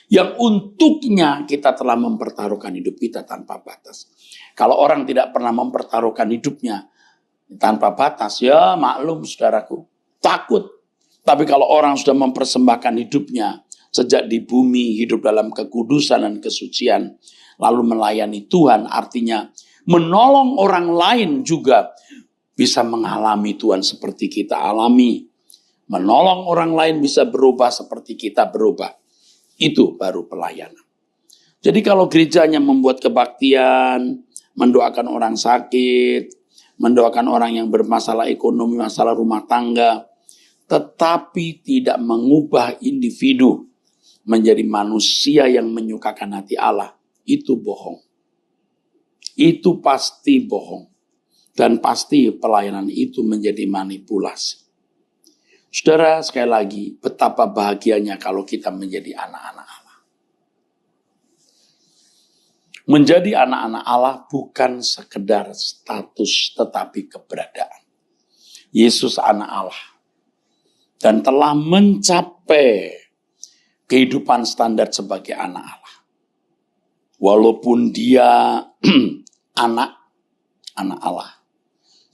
Yang untuknya kita telah mempertaruhkan hidup kita tanpa batas. Kalau orang tidak pernah mempertaruhkan hidupnya tanpa batas, ya maklum saudaraku, takut. Tapi kalau orang sudah mempersembahkan hidupnya sejak di bumi, hidup dalam kekudusan dan kesucian, lalu melayani Tuhan, artinya menolong orang lain juga bisa mengalami Tuhan seperti kita alami. Menolong orang lain bisa berubah seperti kita berubah. Itu baru pelayanan. Jadi kalau gerejanya membuat kebaktian, mendoakan orang sakit, mendoakan orang yang bermasalah ekonomi, masalah rumah tangga, tetapi tidak mengubah individu menjadi manusia yang menyukakan hati Allah, itu bohong. Itu pasti bohong. Dan pasti pelayanan itu menjadi manipulasi. Saudara, sekali lagi, betapa bahagianya kalau kita menjadi anak-anak Allah. Menjadi anak-anak Allah bukan sekedar status, tetapi keberadaan. Yesus anak Allah. Dan telah mencapai kehidupan standar sebagai anak Allah. Walaupun dia anak Allah.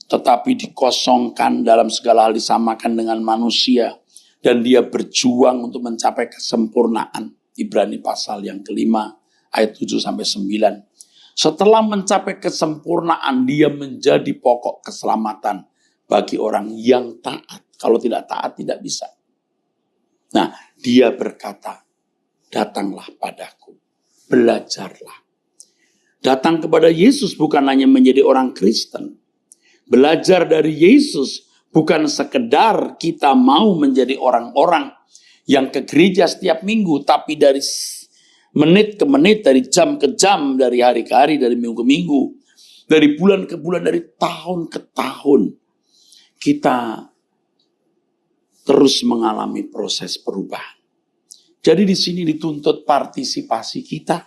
tetapi dikosongkan dalam segala hal, disamakan dengan manusia, dan dia berjuang untuk mencapai kesempurnaan. Ibrani pasal yang kelima ayat 7 sampai 9. Setelah mencapai kesempurnaan, dia menjadi pokok keselamatan bagi orang yang taat. Kalau tidak taat tidak bisa. Nah, dia berkata, datanglah padaku, belajarlah. Datang kepada Yesus bukan hanya menjadi orang Kristen. Belajar dari Yesus bukan sekedar kita mau menjadi orang-orang yang ke gereja setiap minggu, tapi dari menit ke menit, dari jam ke jam, dari hari ke hari, dari minggu ke minggu, dari bulan ke bulan, dari tahun ke tahun, kita terus mengalami proses perubahan. Jadi di sini dituntut partisipasi kita,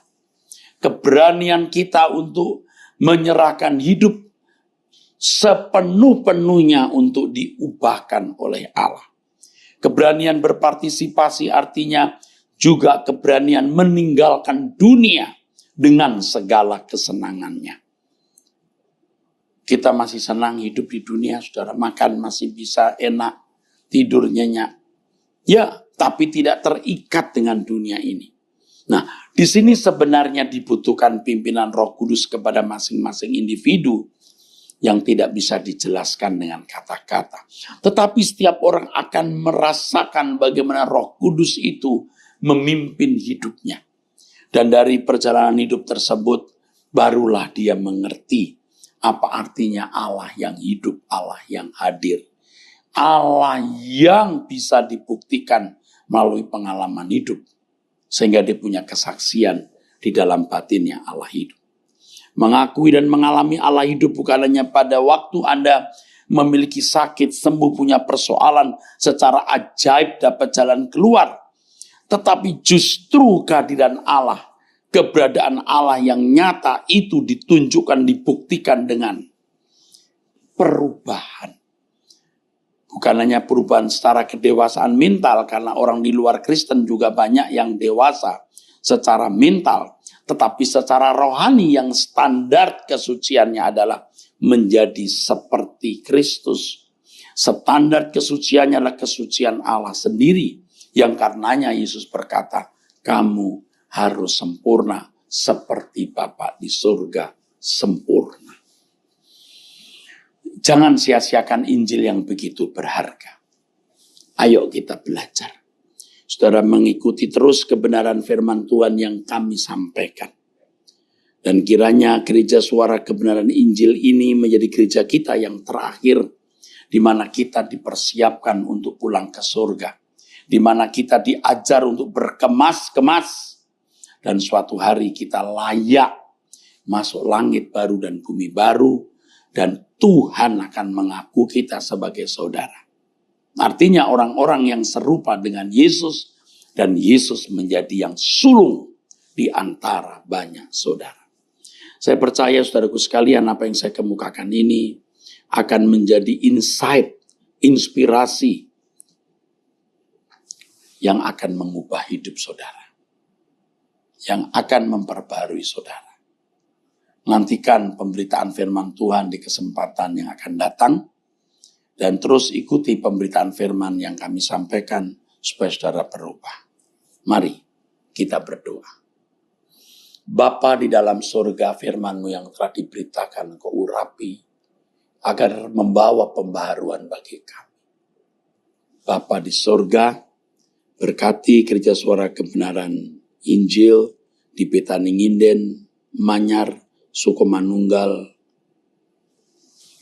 keberanian kita untuk menyerahkan hidup sepenuh-penuhnya untuk diubahkan oleh Allah. Keberanian berpartisipasi artinya juga keberanian meninggalkan dunia dengan segala kesenangannya. Kita masih senang hidup di dunia, saudara, makan masih bisa enak, tidur nyenyak. Ya, tapi tidak terikat dengan dunia ini. Nah, di sini sebenarnya dibutuhkan pimpinan Roh Kudus kepada masing-masing individu yang tidak bisa dijelaskan dengan kata-kata. Tetapi setiap orang akan merasakan bagaimana Roh Kudus itu memimpin hidupnya. Dan dari perjalanan hidup tersebut, barulah dia mengerti apa artinya Allah yang hidup, Allah yang hadir. Allah yang bisa dibuktikan melalui pengalaman hidup. Sehingga dia punya kesaksian di dalam batinnya Allah hidup. Mengakui dan mengalami Allah hidup bukan hanya pada waktu Anda memiliki sakit, sembuh, punya persoalan, secara ajaib dapat jalan keluar. Tetapi justru kehadiran Allah, keberadaan Allah yang nyata itu ditunjukkan, dibuktikan dengan perubahan. Bukan hanya perubahan secara kedewasaan mental, karena orang di luar Kristen juga banyak yang dewasa secara mental. Tetapi secara rohani yang standar kesuciannya adalah menjadi seperti Kristus. Standar kesuciannya adalah kesucian Allah sendiri. Yang karenanya Yesus berkata, kamu harus sempurna seperti Bapa di surga sempurna. Jangan sia-siakan Injil yang begitu berharga. Ayo kita belajar. Saudara, mengikuti terus kebenaran firman Tuhan yang kami sampaikan. Dan kiranya gereja suara kebenaran Injil ini menjadi gereja kita yang terakhir, di mana kita dipersiapkan untuk pulang ke surga. Di mana kita diajar untuk berkemas-kemas. Dan suatu hari kita layak masuk langit baru dan bumi baru. Dan Tuhan akan mengaku kita sebagai saudara. Artinya orang-orang yang serupa dengan Yesus, dan Yesus menjadi yang sulung di antara banyak saudara. Saya percaya saudaraku sekalian, apa yang saya kemukakan ini akan menjadi insight, inspirasi yang akan mengubah hidup saudara. Yang akan memperbarui saudara. Nantikan pemberitaan firman Tuhan di kesempatan yang akan datang. Dan terus ikuti pemberitaan firman yang kami sampaikan supaya saudara berubah. Mari kita berdoa. Bapa di dalam surga, firman-Mu yang telah diberitakan Engkau urapi agar membawa pembaharuan bagi kami. Bapa di surga, berkati gereja suara kebenaran Injil di Betani Nginden, Manyar, Sukomanunggal,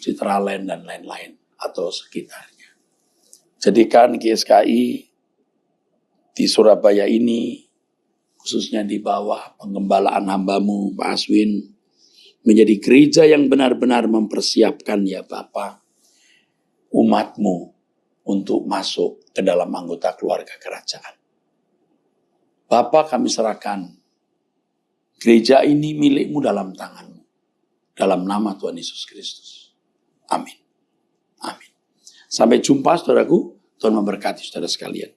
Citraland, dan lain-lain atau sekitarnya. Jadikan GSKI di Surabaya ini, khususnya di bawah penggembalaan hamba-Mu, Pak Aswin, menjadi gereja yang benar-benar mempersiapkan ya Bapa, umat-Mu untuk masuk ke dalam anggota keluarga kerajaan. Bapa, kami serahkan gereja ini milik-Mu dalam tangan-Mu. Dalam nama Tuhan Yesus Kristus. Amin. Amin. Sampai jumpa saudaraku. Tuhan memberkati saudara sekalian.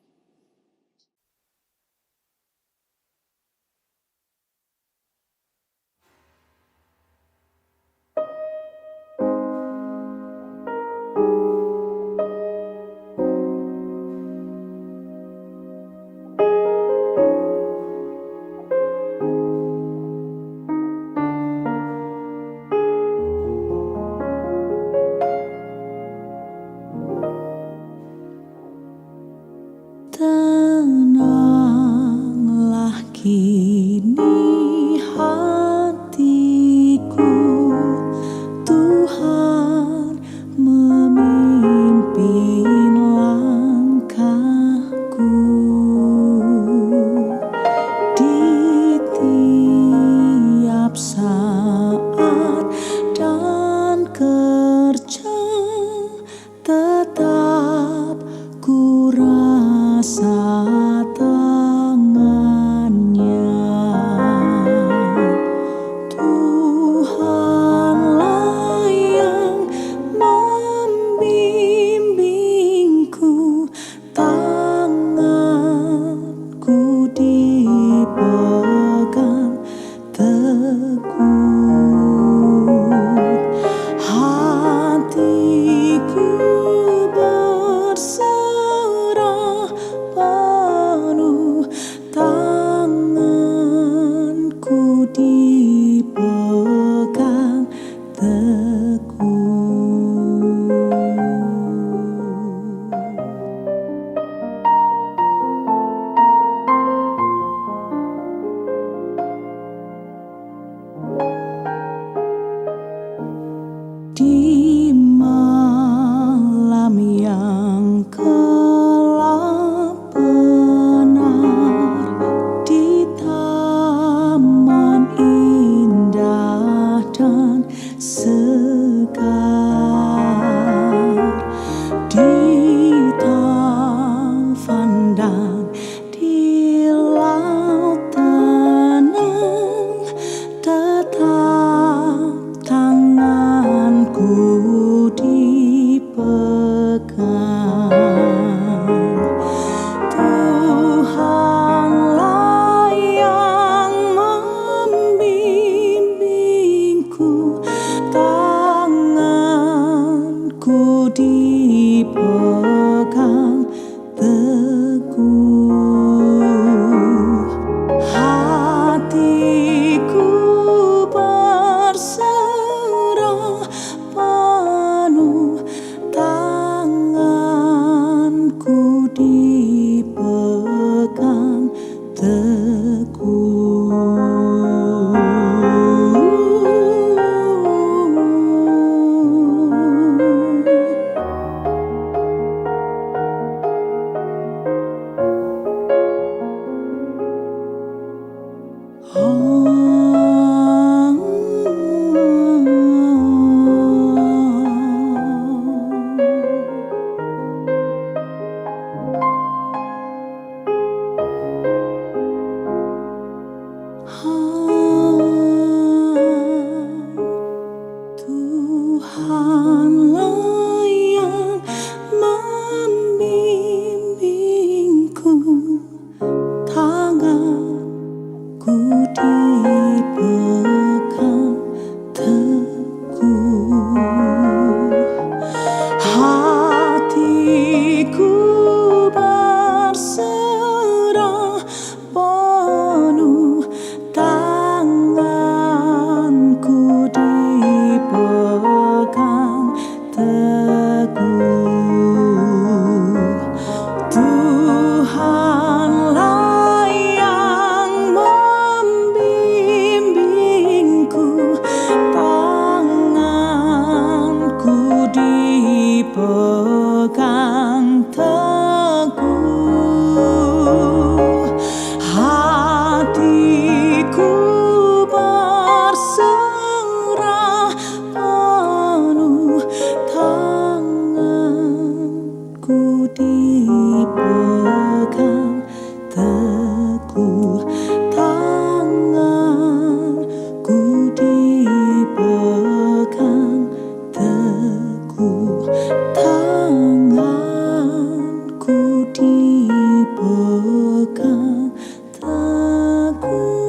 dipegang teguh, hatiku berserah penuh, tanganku dipegang Tuhanlah yang membimbingku, tanganku dipegang teguh, hatiku berserah penuh, tanganku dipegang teguh. Tuhanlah yang membimbingku, tanganku dipegang teguh, hatiku berserah penuh, tanganku dipegang teguh, tanganku dipegang teguh, tanganku dipegang teguh.